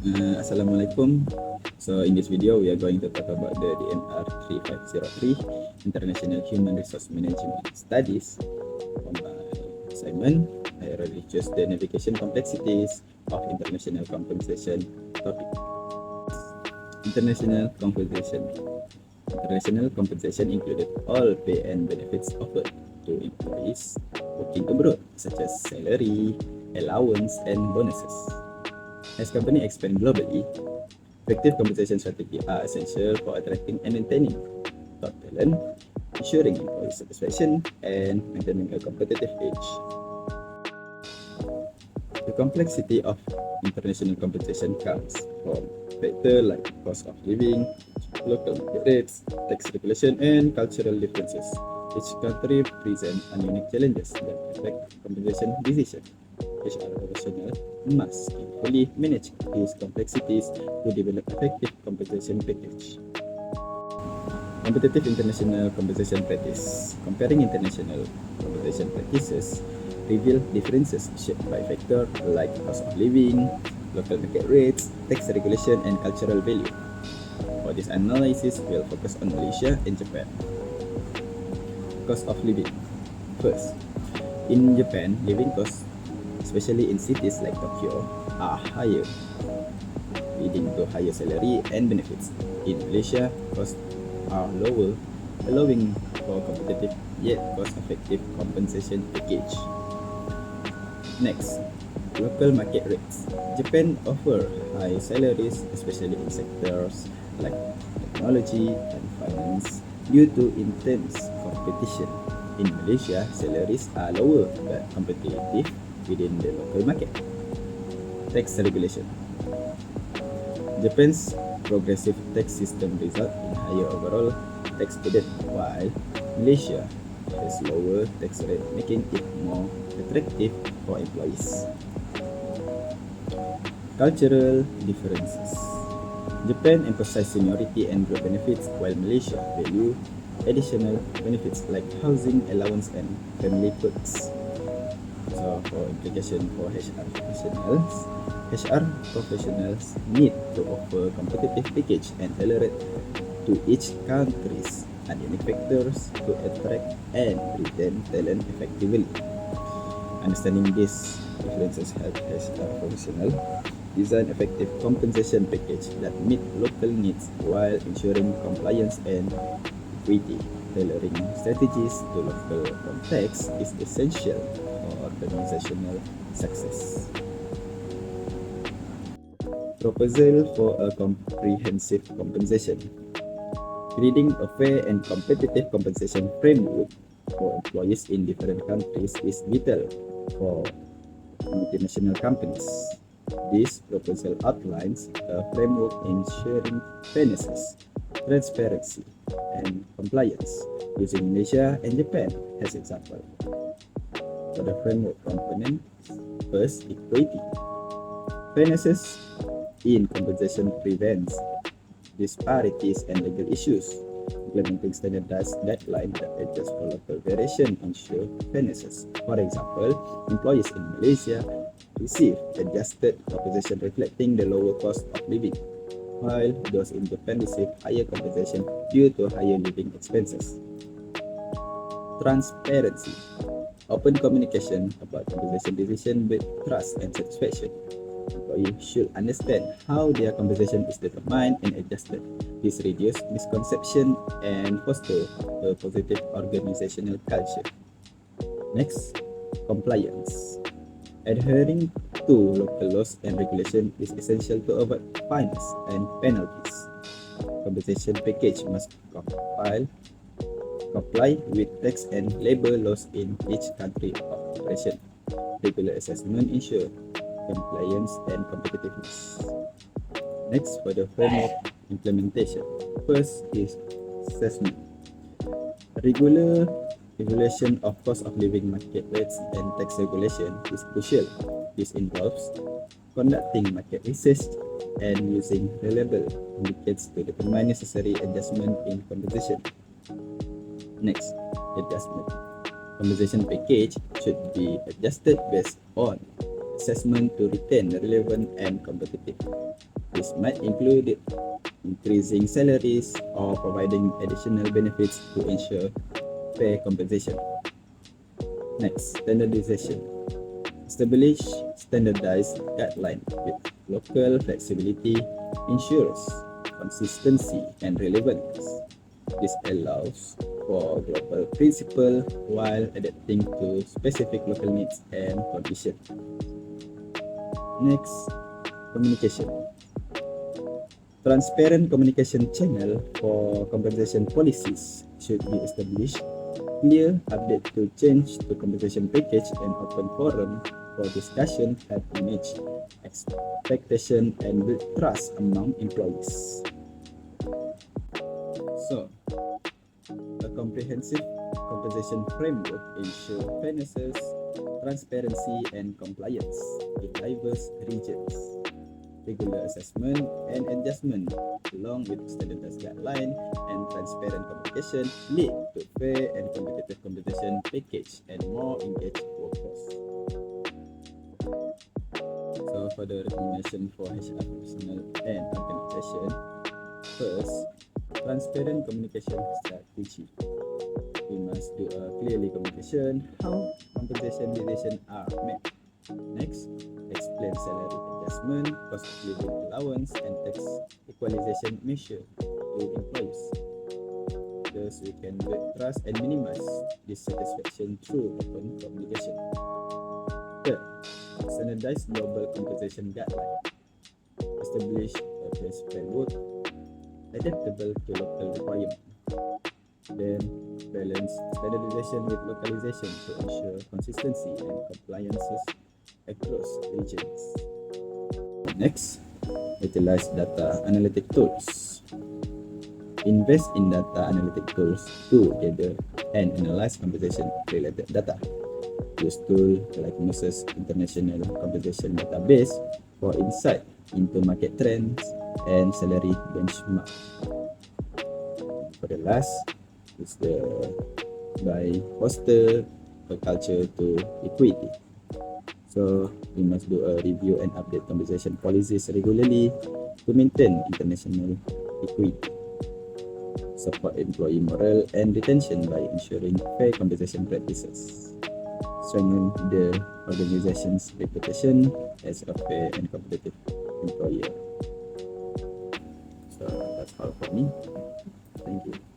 Assalamualaikum. So in this video, we are going to talk about the DMR 3503 International Human Resource Management Studies. For my assignment, I already chose the navigation complexities of international compensation topic. International compensation. International compensation included all pay and benefits offered to employees working abroad, such as salary, allowance, and bonuses. As companies expand globally, effective compensation strategies are essential for attracting and maintaining top talent, ensuring employee satisfaction, and maintaining a competitive edge. The complexity of international compensation comes from factors like cost of living, local market rates, tax regulation, and cultural differences. Each country presents unique challenges that affect compensation decisions. HR professional must carefully manage these complexities to develop effective compensation package. Competitive international compensation practice. Comparing international compensation practices reveal differences shaped by factors like cost of living, local market rates, tax regulation, and cultural value. For this analysis, we'll focus on Malaysia and Japan. Cost of living. First, in Japan, living costs, especially in cities like Tokyo, are higher, leading to higher salary and benefits. In Malaysia, costs are lower, allowing for competitive yet cost-effective compensation package. Next, local market rates. Japan offers high salaries, especially in sectors like technology and finance, due to intense competition. In Malaysia, salaries are lower but competitive within the local market. Tax regulation. Japan's progressive tax system results in higher overall tax burden, while Malaysia has lower tax rate, making it more attractive for employees. Cultural differences. Japan emphasizes seniority and group benefits, while Malaysia value additional benefits like housing allowance and family perks. So for implication for HR professionals need to offer competitive package and tailor it to each country's unique factors to attract and retain talent effectively. Understanding these differences helps HR professional design effective compensation package that meet local needs while ensuring compliance and equity. Tailoring strategies to local context is essential for organizational success. Proposal for a comprehensive compensation. Creating a fair and competitive compensation framework for employees in different countries is vital for multinational companies. This proposal outlines a framework ensuring fairness, transparency, and compliance, using Malaysia and Japan as example. For the framework component, first, equity. Fairness in compensation prevents disparities and legal issues. Implementing standardized guidelines that adjust for local variation ensure fairness. For example, employees in Malaysia receive adjusted compensation reflecting the lower cost of living, while those in Japan receive higher compensation due to higher living expenses. Transparency. Open communication about compensation decisions with trust and satisfaction. Employees should understand how their compensation is determined and adjusted. This reduces misconception and foster a positive organizational culture. Next, compliance. Adhering to local laws and regulations is essential to avoid fines and penalties. Compensation package must comply with tax and labor laws in each country of operation. Regular assessment ensure compliance and competitiveness. Next, for the framework implementation. First is assessment. Regular evaluation of cost of living, market rates, and tax regulation is crucial. This involves conducting market research and using reliable indicates to determine necessary adjustment in compensation. Next, adjustment. Compensation package should be adjusted based on assessment to retain relevant and competitive. This might include increasing salaries or providing additional benefits to ensure fair compensation. Next, standardization. Establish standardized guidelines with local flexibility ensures consistency and relevance. This allows for global principle while adapting to specific local needs and conditions. Next, communication. Transparent communication channel for compensation policies should be established. Clear update to change to compensation package and open forum for discussion help manage expectation and build trust among employees. So, a comprehensive compensation framework ensures fairness, transparency, and compliance in diverse regions. Regular assessment and adjustment, along with standardized guideline and transparent communication, lead to fair and competitive compensation package and more engaged workforce. So, for the recommendation for HR professional and organization, first, transparent communication strategy. We must do a clearly communication how compensation decisions are made. Next, explain salary adjustment, cost of living allowance, and tax equalization measure to employees. Thus, we can build trust and minimize dissatisfaction through open communication. Third, standardize global compensation guidelines. Establish a base framework adaptable to local requirements. Then, balance standardization with localization to ensure consistency and compliances across regions. Next, utilize data analytic tools. Invest in data analytic tools to gather and analyze compensation-related data. Use tools like Moses International Compensation Database for insight into market trends and salary benchmark. For the last, is the by foster a culture to equity. So we must do a review and update compensation policies regularly to maintain international equity. Support employee morale and retention by ensuring fair compensation practices. Strengthen the organization's reputation as a fair and competitive employer. So that's all for me. Thank you.